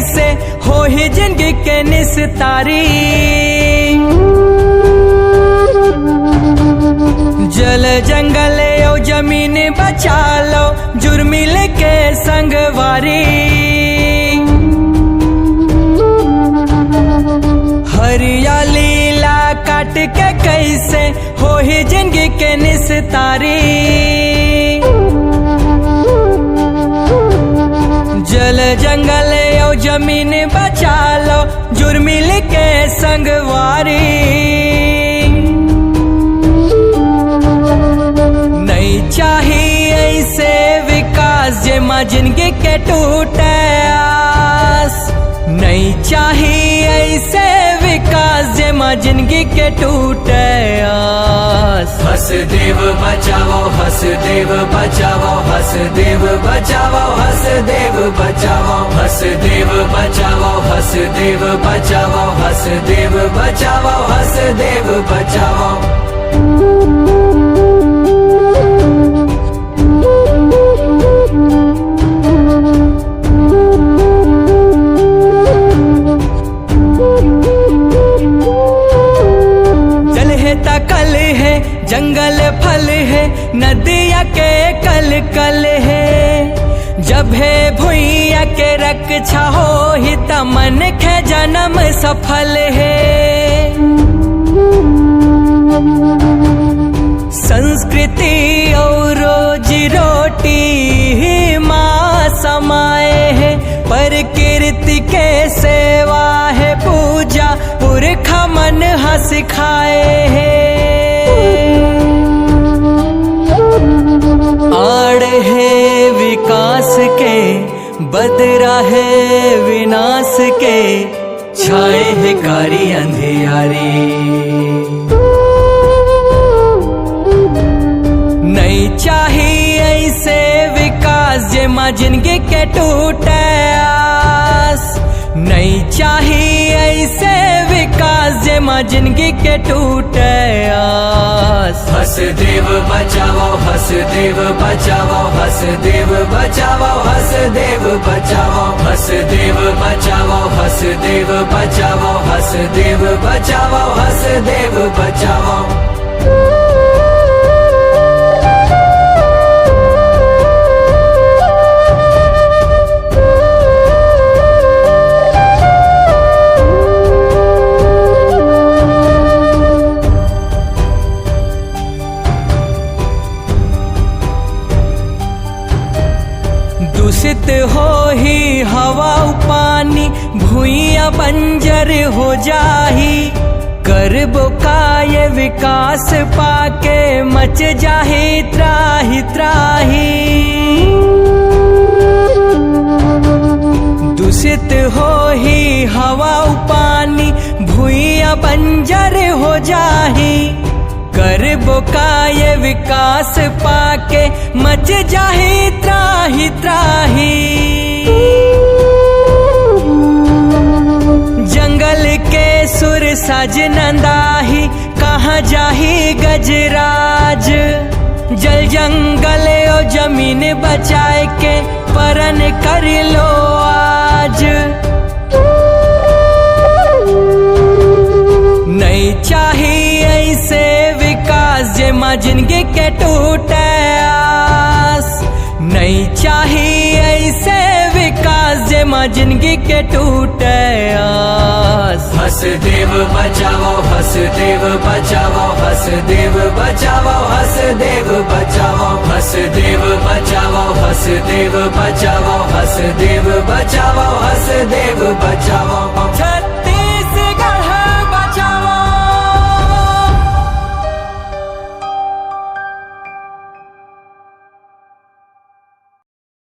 कैसे हो ही जिंदगी के निस्तारी। जल जंगल और जमीन बचा लो जुर्मिल के संगवारी। हरियाली ला काट के कैसे हो ही जिंदगी के निस्तारी। जल जंगल और जमीन बचा लो जुर्मिल के संगवारी। नहीं चाहिए ऐसे विकास जेमा जिंदगी के टूटे आस। नहीं चाहिए ऐसे विकास जेमा जिंदगी के टूटे आस। हसदेव बचाओ हसदेव बचाओ हसदेव बचाओ हसदेव बचाओ हसदेव बचाओ हसदेव बचाओ हसदेव बचाओ हसदेव बचाओ। कल है जंगल फल है नदिया के कल कल है। जब है भुइया के रक्षा हो ही तमन के जन्म सफल है। संस्कृति और रोजी रोटी ही माँ समाए है। प्रकृति के सेवा है पूजा पुरखा मन हंस खाए है। आड़ है विकास के बदरा है विनाश के छाए है कारी अंधियारी। नहीं चाहिए ऐसे विकास जेमा जिंदगी के टूटे आस। नहीं चाहिए ऐसे विकास जेमा जिंदगी के टूटे आस। हसदेव बचाओ हसदेव बचाओ हसदेव बचाओ हसदेव बचाओ हसदेव बचाओ हसदेव बचाओ हसदेव बचाओ हसदेव बचाओ। दूषित हो ही हवा पानी भूइया बंजर हो जाही। करबो काय विकास पाके मच जाहे त्राही त्राही। दूषित हो ही हवा पानी भूइया बंजर हो जाही। करबो काय विकास पाके मच जाहे त्राही त्राही। जंगल के सुर सज नंदाही कहाँ जाही गजराज। जल जंगल और जमीन बचाए के परन कर लो आज। नहीं चाहिए ऐसे विकास जेमा जिंदगी के टूटे आस। नहीं चाहिए ऐसे विकास जेमा जिंदगी के टूटे आस। हसदेव बचाओ हसदेव बचाओ हसदेव बचाओ हसदेव बचाओ हसदेव बचाओ हसदेव बचाओ हसदेव बचाओ हसदेव बचाओ।